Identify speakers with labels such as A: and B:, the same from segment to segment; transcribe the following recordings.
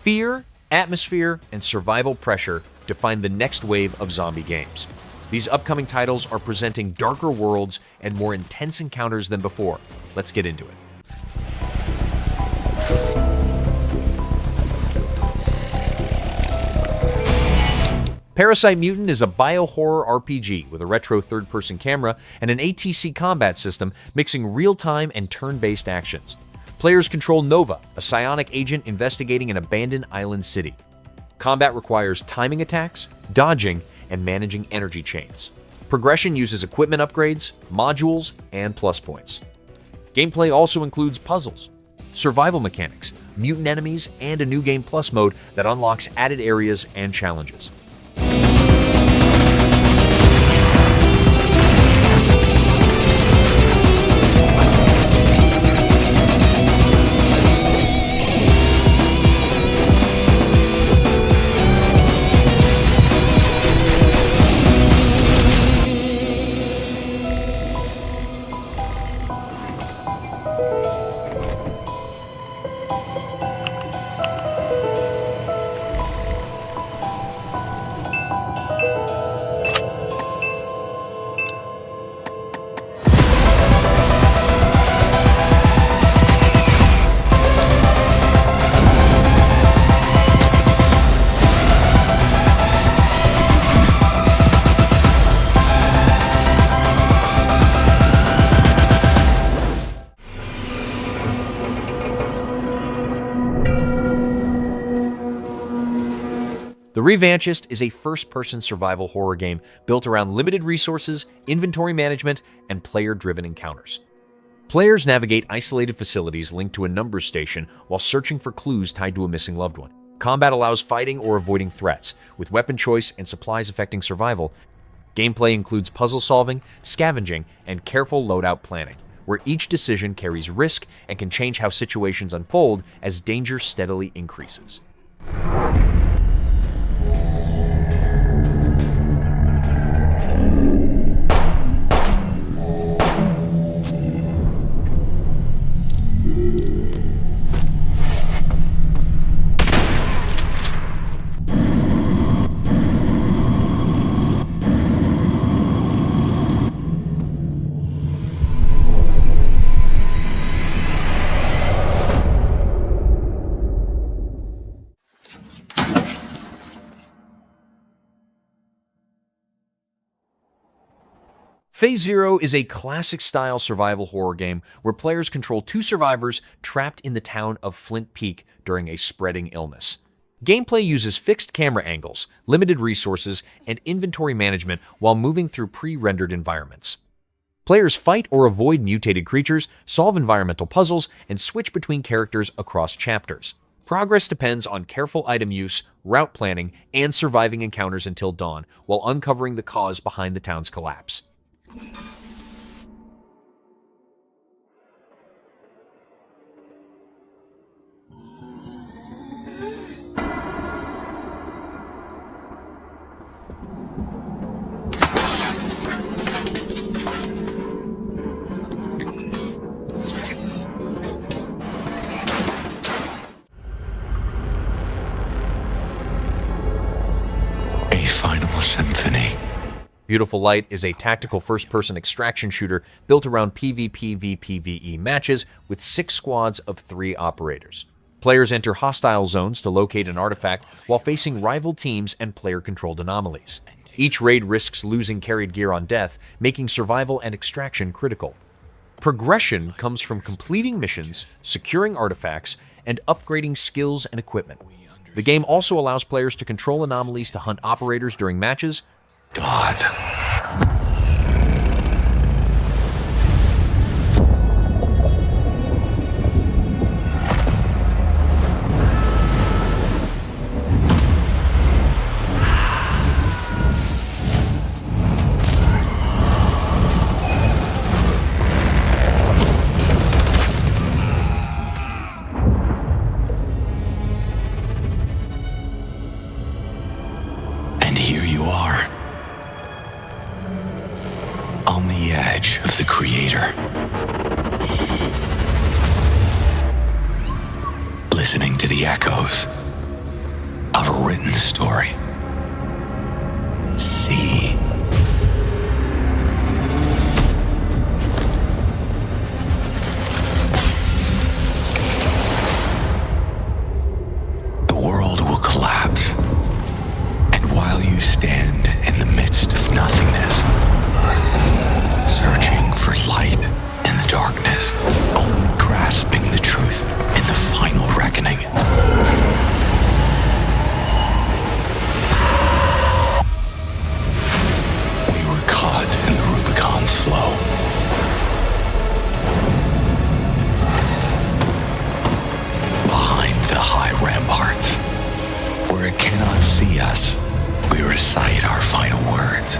A: Fear, atmosphere, and survival pressure define the next wave of zombie games. These upcoming titles are presenting darker worlds and more intense encounters than before. Let's get into it. Parasite Mutant is a bio-horror RPG with a retro third-person camera and an ATC combat system mixing real-time and turn-based actions. Players control Nova, a psionic agent investigating an abandoned island city. Combat requires timing attacks, dodging, and managing energy chains. Progression uses equipment upgrades, modules, and plus points. Gameplay also includes puzzles, survival mechanics, mutant enemies, and a new Game Plus mode that unlocks added areas and challenges. The Revanchist is a first-person survival horror game built around limited resources, inventory management, and player-driven encounters. Players navigate isolated facilities linked to a numbers station while searching for clues tied to a missing loved one. Combat allows fighting or avoiding threats, with weapon choice and supplies affecting survival. Gameplay includes puzzle solving, scavenging, and careful loadout planning, where each decision carries risk and can change how situations unfold as danger steadily increases. Phase Zero is a classic-style survival horror game where players control two survivors trapped in the town of Flint Peak during a spreading illness. Gameplay uses fixed camera angles, limited resources, and inventory management while moving through pre-rendered environments. Players fight or avoid mutated creatures, solve environmental puzzles, and switch between characters across chapters. Progress depends on careful item use, route planning, and surviving encounters until dawn, while uncovering the cause behind the town's collapse.
B: A final symphony.
A: Beautiful Light is a tactical first-person extraction shooter built around PvP/PvE matches with 6 squads of 3 operators. Players enter hostile zones to locate an artifact while facing rival teams and player-controlled anomalies. Each raid risks losing carried gear on death, making survival and extraction critical. Progression comes from completing missions, securing artifacts, and upgrading skills and equipment. The game also allows players to control anomalies to hunt operators during matches.
B: God. And here you are. On the edge of the Creator. Listening to the echoes written story. See. The world will collapse, and while you stand in the midst of nothingness, searching for light in the darkness, only grasping the truth in the final reckoning. We were caught in the Rubicon's flow. Behind the high ramparts, where it cannot see us, we recite our final words.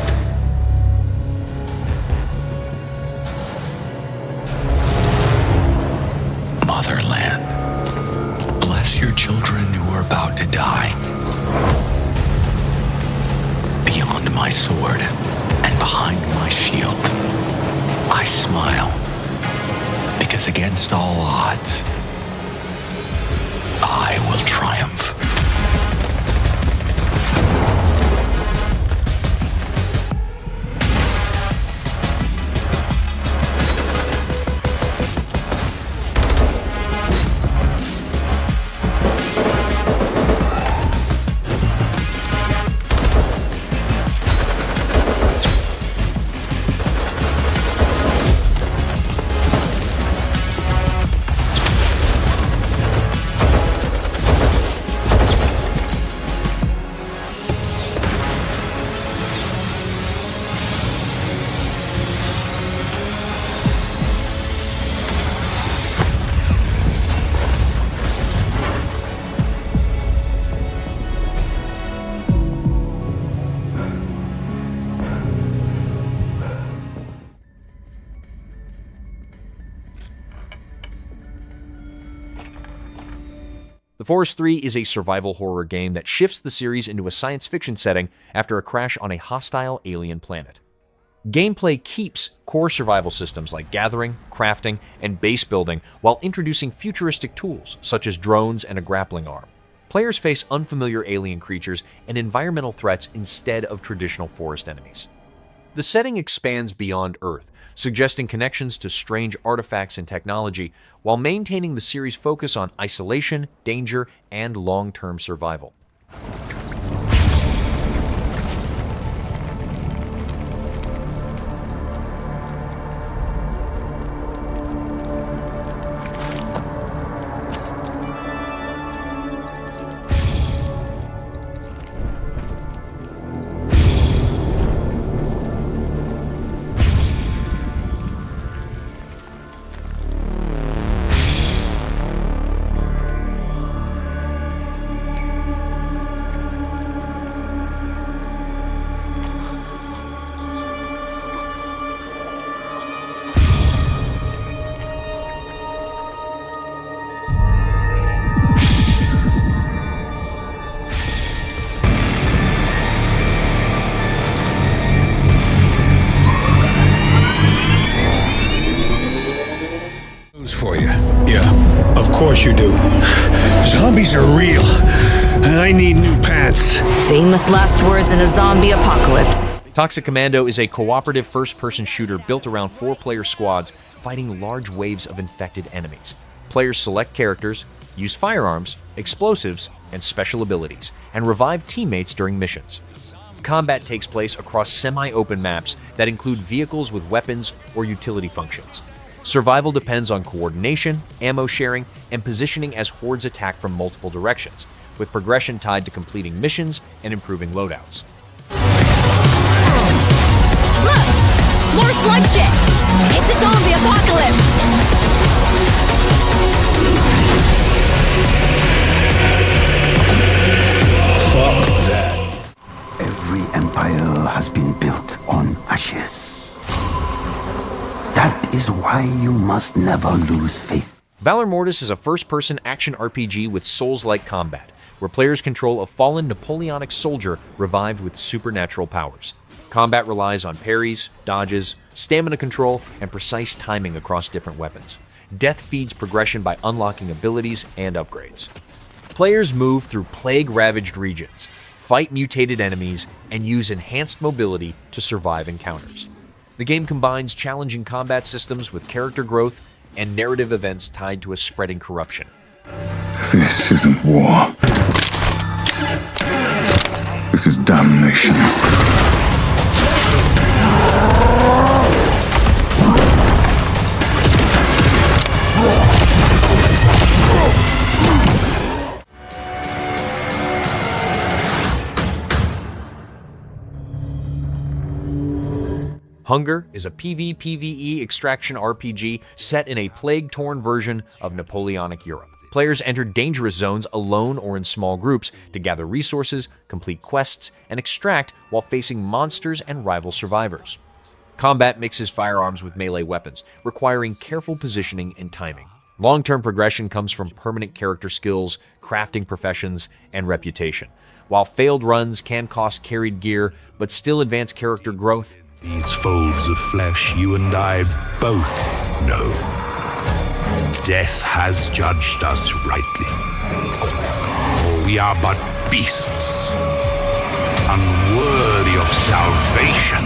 B: Motherland, bless your children who are about to die. Beyond my sword and behind my shield, I smile, because against all odds, I will triumph.
A: The Forest 3 is a survival horror game that shifts the series into a science fiction setting after a crash on a hostile alien planet. Gameplay keeps core survival systems like gathering, crafting, and base building while introducing futuristic tools such as drones and a grappling arm. Players face unfamiliar alien creatures and environmental threats instead of traditional forest enemies. The setting expands beyond Earth, suggesting connections to strange artifacts and technology, while maintaining the series' focus on isolation, danger, and long-term survival.
C: For you. Yeah, of course you do. Zombies are real. I need new pants.
D: Famous last words in a zombie apocalypse.
A: Toxic Commando is a cooperative first-person shooter built around 4-player squads fighting large waves of infected enemies. Players select characters, use firearms, explosives, and special abilities, and revive teammates during missions. Combat takes place across semi-open maps that include vehicles with weapons or utility functions. Survival depends on coordination, ammo sharing, and positioning as hordes attack from multiple directions, with progression tied to completing missions and improving loadouts.
D: Look! More slug shit! It's a zombie apocalypse!
C: Fuck that.
E: Every empire has been built on ashes. That is why you must never lose faith.
A: Valor Mortis is a first-person action RPG with Souls-like combat, where players control a fallen Napoleonic soldier revived with supernatural powers. Combat relies on parries, dodges, stamina control, and precise timing across different weapons. Death feeds progression by unlocking abilities and upgrades. Players move through plague-ravaged regions, fight mutated enemies, and use enhanced mobility to survive encounters. The game combines challenging combat systems with character growth and narrative events tied to a spreading corruption.
C: This isn't war. This is damnation.
A: Hunger is a PvPvE extraction RPG set in a plague-torn version of Napoleonic Europe. Players enter dangerous zones alone or in small groups to gather resources, complete quests, and extract while facing monsters and rival survivors. Combat mixes firearms with melee weapons, requiring careful positioning and timing. Long-term progression comes from permanent character skills, crafting professions, and reputation. While failed runs can cost carried gear, but still advance character growth,
F: these folds of flesh you and I both know. Death has judged us rightly. For we are but beasts, unworthy of salvation.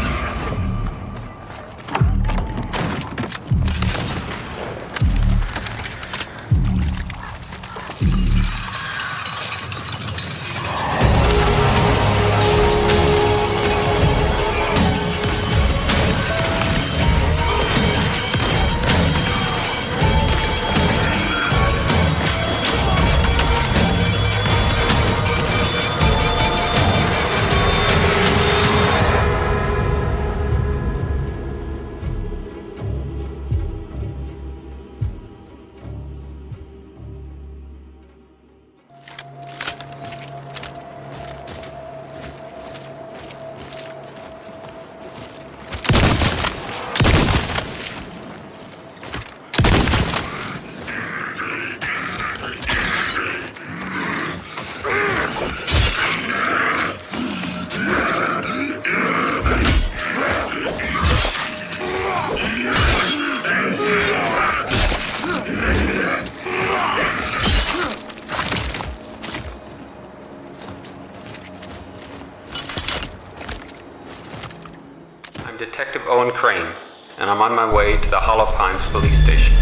G: Detective Owen Crane, and I'm on my way to the Hollow Pines police station.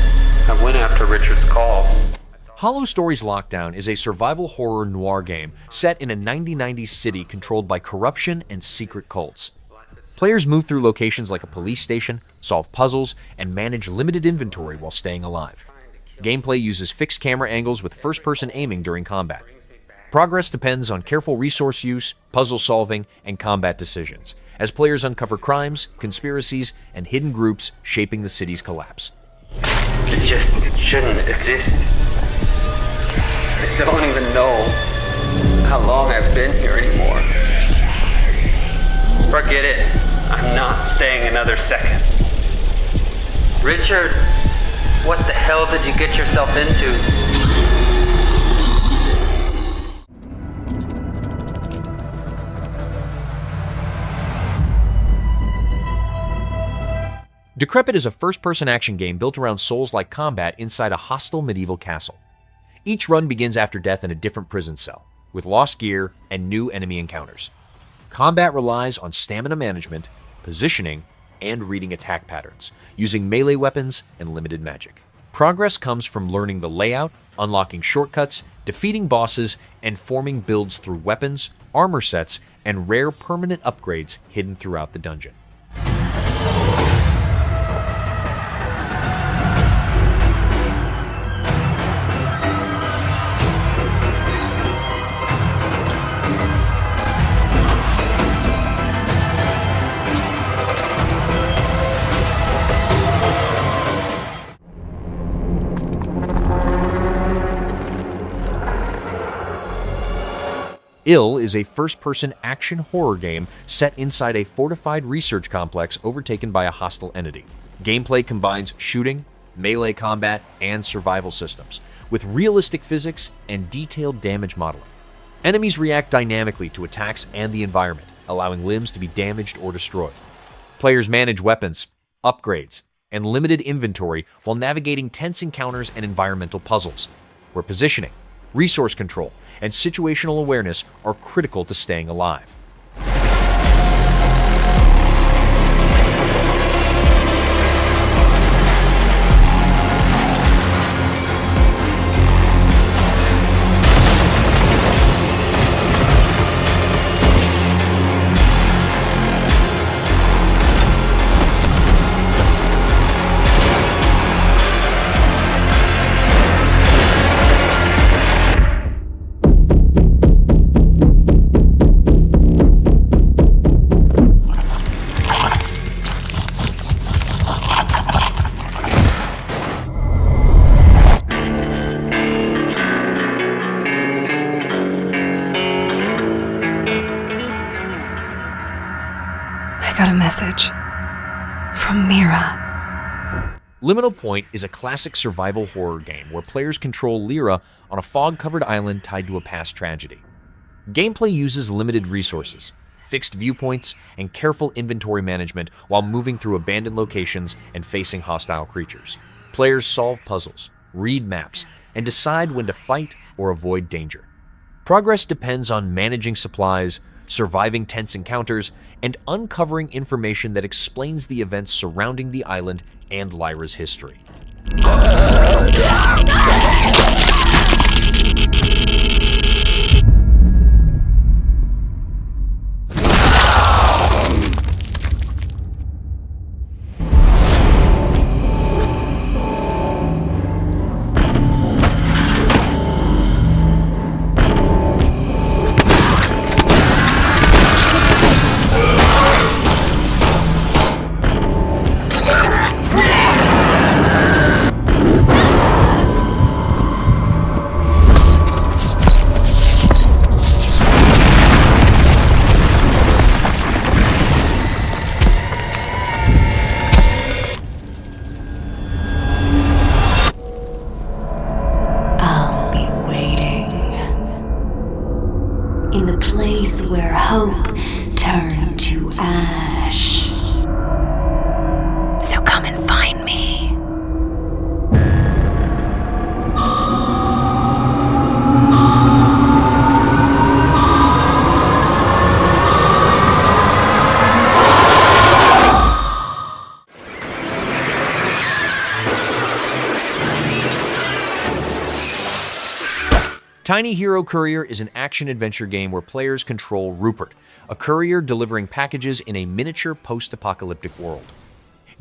G: I went after Richard's call.
A: Hollow Stories Lockdown is a survival horror noir game set in a 1990s city controlled by corruption and secret cults. Players move through locations like a police station, solve puzzles, and manage limited inventory while staying alive. Gameplay uses fixed camera angles with first-person aiming during combat. Progress depends on careful resource use, puzzle solving, and combat decisions, as players uncover crimes, conspiracies, and hidden groups shaping the city's collapse.
G: It just shouldn't exist. I don't even know how long I've been here anymore. Forget it. I'm not staying another second. Richard, what the hell did you get yourself into?
A: Decrepit is a first-person action game built around Souls-like combat inside a hostile medieval castle. Each run begins after death in a different prison cell, with lost gear and new enemy encounters. Combat relies on stamina management, positioning, and reading attack patterns, using melee weapons and limited magic. Progress comes from learning the layout, unlocking shortcuts, defeating bosses, and forming builds through weapons, armor sets, and rare permanent upgrades hidden throughout the dungeon. Ill is a first-person action horror game set inside a fortified research complex overtaken by a hostile entity. Gameplay combines shooting, melee combat, and survival systems, with realistic physics and detailed damage modeling. Enemies react dynamically to attacks and the environment, allowing limbs to be damaged or destroyed. Players manage weapons, upgrades, and limited inventory while navigating tense encounters and environmental puzzles, where positioning, Resource control and situational awareness are critical to staying alive.
H: Got a message from Mira.
A: Liminal Point is a classic survival horror game where players control Lyra on a fog-covered island tied to a past tragedy. Gameplay uses limited resources, fixed viewpoints, and careful inventory management while moving through abandoned locations and facing hostile creatures. Players solve puzzles, read maps, and decide when to fight or avoid danger. Progress depends on managing supplies, surviving tense encounters, and uncovering information that explains the events surrounding the island and Lyra's history.
D: In the place where hope turned to ash. So come and find me.
A: Tiny Hero Courier is an action-adventure game where players control Rupert, a courier delivering packages in a miniature post-apocalyptic world.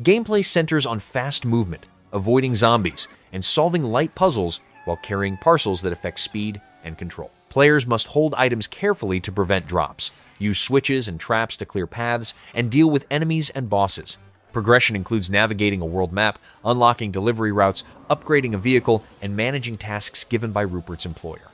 A: Gameplay centers on fast movement, avoiding zombies, and solving light puzzles while carrying parcels that affect speed and control. Players must hold items carefully to prevent drops, use switches and traps to clear paths, and deal with enemies and bosses. Progression includes navigating a world map, unlocking delivery routes, upgrading a vehicle, and managing tasks given by Rupert's employer.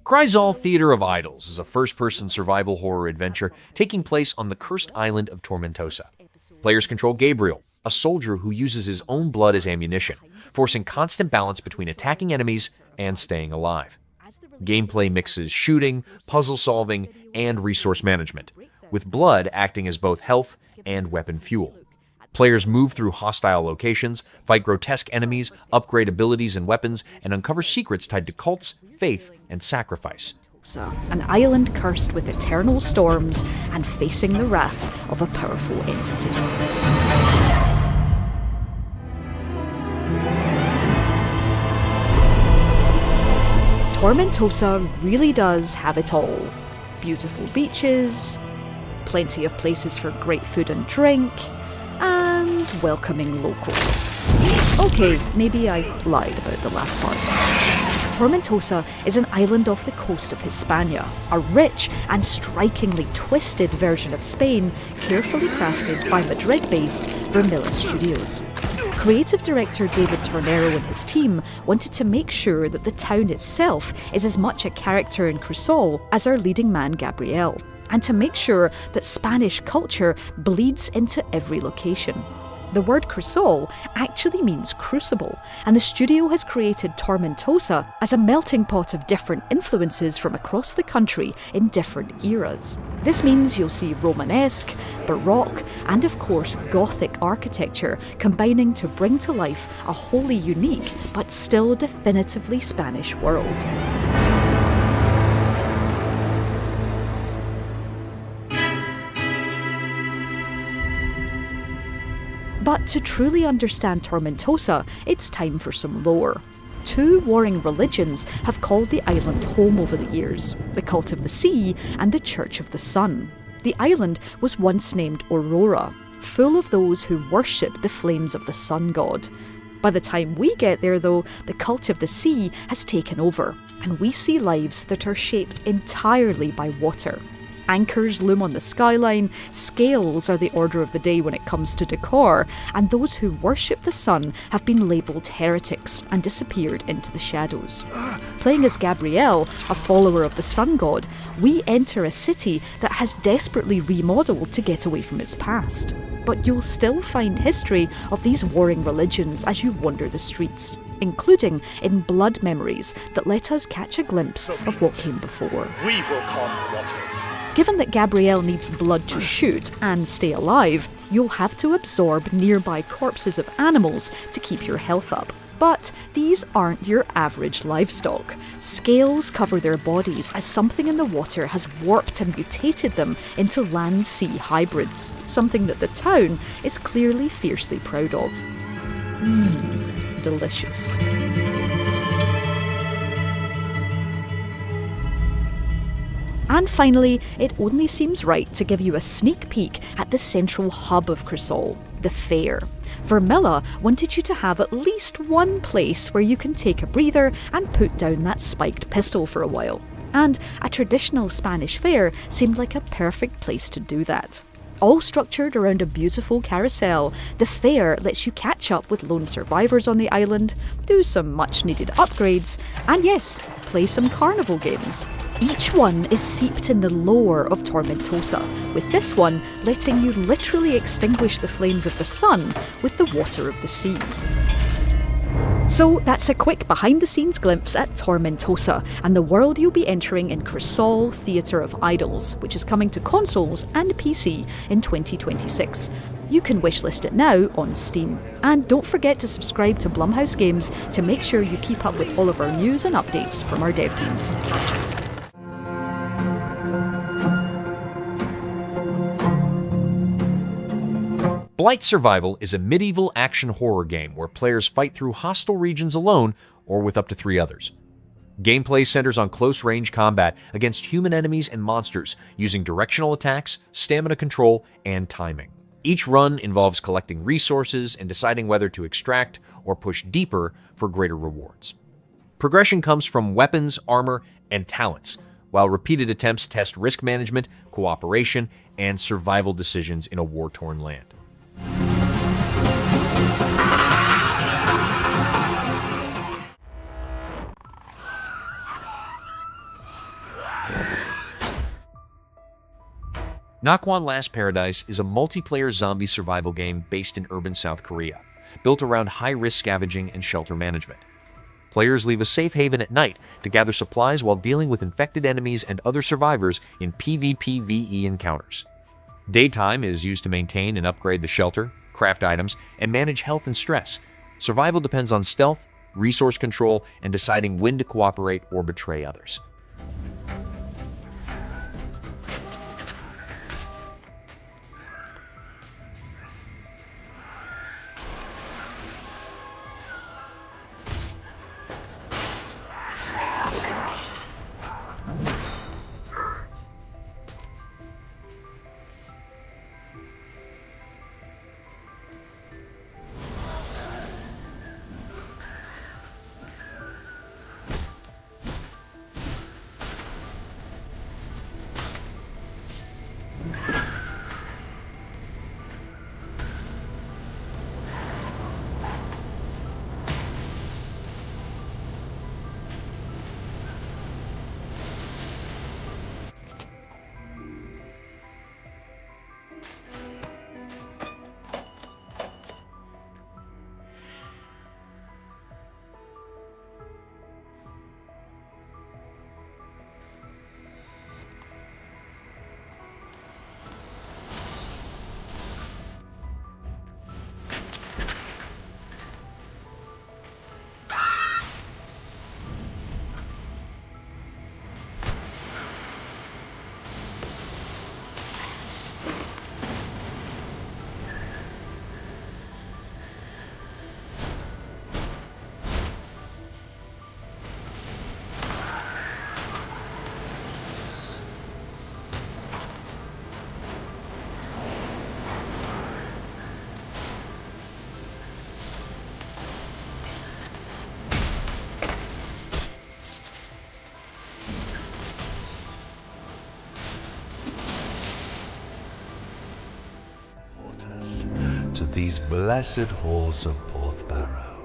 A: Crisol Theater of Idols is a first-person survival horror adventure taking place on the cursed island of Tormentosa. Players control Gabriel, a soldier who uses his own blood as ammunition, forcing constant balance between attacking enemies and staying alive. Gameplay mixes shooting, puzzle solving, and resource management, with blood acting as both health and weapon fuel. Players move through hostile locations, fight grotesque enemies, upgrade abilities and weapons, and uncover secrets tied to cults, faith, and sacrifice.
I: An island cursed with eternal storms and facing the wrath of a powerful entity. Tormentosa really does have it all. Beautiful beaches, plenty of places for great food and drink, and welcoming locals. Okay, maybe I lied about the last part. Tormentosa is an island off the coast of Hispania, a rich and strikingly twisted version of Spain, carefully crafted by Madrid-based Vermilla Studios. Creative director David Tornero and his team wanted to make sure that the town itself is as much a character in Crisol as our leading man Gabriel, and to make sure that Spanish culture bleeds into every location. The word Crisol actually means crucible, and the studio has created Tormentosa as a melting pot of different influences from across the country in different eras. This means you'll see Romanesque, Baroque, and of course Gothic architecture combining to bring to life a wholly unique but still definitively Spanish world. But to truly understand Tormentosa, it's time for some lore. 2 warring religions have called the island home over the years, the Cult of the Sea and the Church of the Sun. The island was once named Aurora, full of those who worship the flames of the sun god. By the time we get there though, the Cult of the Sea has taken over, and we see lives that are shaped entirely by water. Anchors loom on the skyline, scales are the order of the day when it comes to decor, and those who worship the sun have been labelled heretics and disappeared into the shadows. Playing as Gabriel, a follower of the sun god, we enter a city that has desperately remodelled to get away from its past. But you'll still find history of these warring religions as you wander the streets, including in blood memories that let us catch a glimpse of what came before.
J: We will calm the waters.
I: Given that Gabriel needs blood to shoot and stay alive, you'll have to absorb nearby corpses of animals to keep your health up. But these aren't your average livestock. Scales cover their bodies as something in the water has warped and mutated them into land-sea hybrids, something that the town is clearly fiercely proud of. Delicious. And finally, it only seems right to give you a sneak peek at the central hub of Crisol, the fair. Vermilla wanted you to have at least one place where you can take a breather and put down that spiked pistol for a while. And a traditional Spanish fair seemed like a perfect place to do that. All structured around a beautiful carousel, the fair lets you catch up with lone survivors on the island, do some much needed upgrades, and yes, play some carnival games. Each one is seeped in the lore of Tormentosa, with this one letting you literally extinguish the flames of the sun with the water of the sea. So that's a quick behind-the-scenes glimpse at Tormentosa and the world you'll be entering in Crisol Theatre of Idols, which is coming to consoles and PC in 2026. You can wishlist it now on Steam. And don't forget to subscribe to Blumhouse Games to make sure you keep up with all of our news and updates from our dev teams.
A: Blight Survival is a medieval action horror game where players fight through hostile regions alone or with up to 3 others. Gameplay centers on close-range combat against human enemies and monsters using directional attacks, stamina control, and timing. Each run involves collecting resources and deciding whether to extract or push deeper for greater rewards. Progression comes from weapons, armor, and talents, while repeated attempts test risk management, cooperation, and survival decisions in a war-torn land. Nakwon Last Paradise is a multiplayer zombie survival game based in urban South Korea, built around high-risk scavenging and shelter management. Players leave a safe haven at night to gather supplies while dealing with infected enemies and other survivors in PvP-VE encounters. Daytime is used to maintain and upgrade the shelter, craft items, and manage health and stress. Survival depends on stealth, resource control, and deciding when to cooperate or betray others.
J: To these blessed halls of Porthbarrow.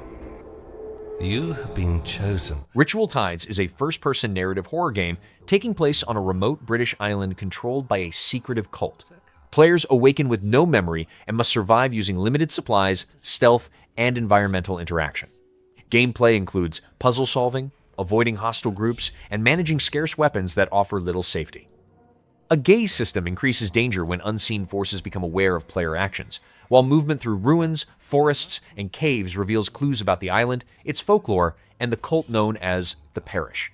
J: You have been chosen.
A: Ritual Tides is a first-person narrative horror game taking place on a remote British island controlled by a secretive cult. Players awaken with no memory and must survive using limited supplies, stealth, and environmental interaction. Gameplay includes puzzle solving, avoiding hostile groups, and managing scarce weapons that offer little safety. A gaze system increases danger when unseen forces become aware of player actions, while movement through ruins, forests, and caves reveals clues about the island, its folklore, and the cult known as the Parish.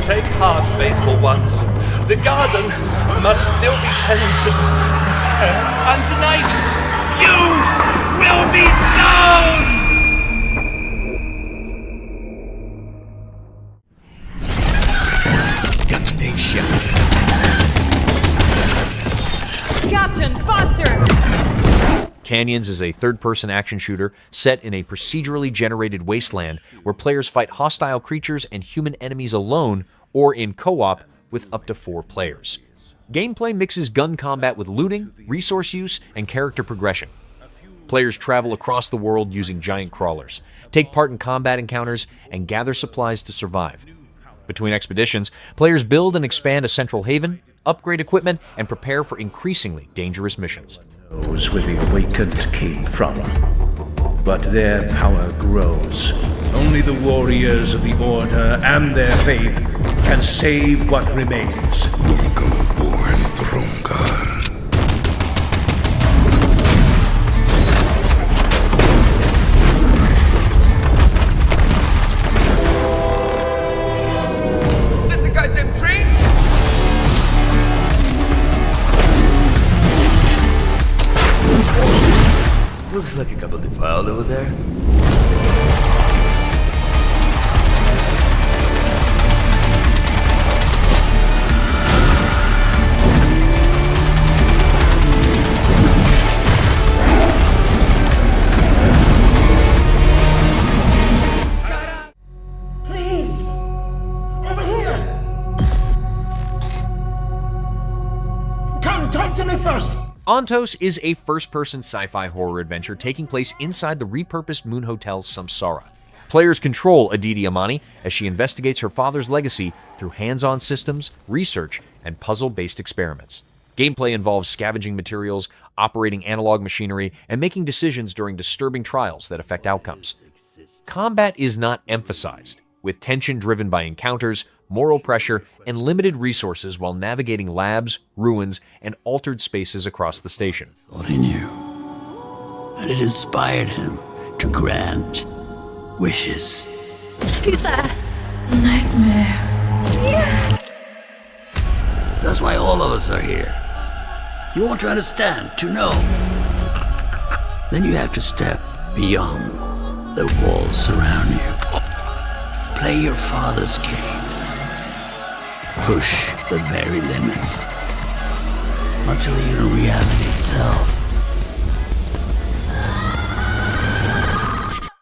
J: Take heart, faithful ones. The garden must still be tended. And tonight, you will be sown! Damnation.
D: Captain, faster!
A: Canyons is a third-person action shooter set in a procedurally generated wasteland where players fight hostile creatures and human enemies alone or in co-op with up to 4 players. Gameplay mixes gun combat with looting, resource use, and character progression. Players travel across the world using giant crawlers, take part in combat encounters, and gather supplies to survive. Between expeditions, players build and expand a central haven, upgrade equipment, and prepare for increasingly dangerous missions.
K: Knows where the awakened came from, but their power grows. Only the warriors of the Order and their faith can save what remains.
F: Welcome aboard, Throngar.
J: That's a goddamn train!
L: Looks like a couple defiled over there.
M: Please! Over here! Come, talk to me first!
A: Ontos is a first-person sci-fi horror adventure taking place inside the repurposed moon hotel Samsara. Players control Aditi Amani as she investigates her father's legacy through hands-on systems, research, and puzzle-based experiments. Gameplay involves scavenging materials, operating analog machinery, and making decisions during disturbing trials that affect outcomes. Combat is not emphasized, with tension driven by encounters, moral pressure, and limited resources while navigating labs, ruins, and altered spaces across the station.
L: Thought he knew, and it inspired him to grant wishes.
H: Who's there? Nightmare. Yes!
L: That's why all of us are here. You want to understand, to know. Then you have to step beyond the walls surround you. Play your father's game. Push the very limits until you're in reality itself.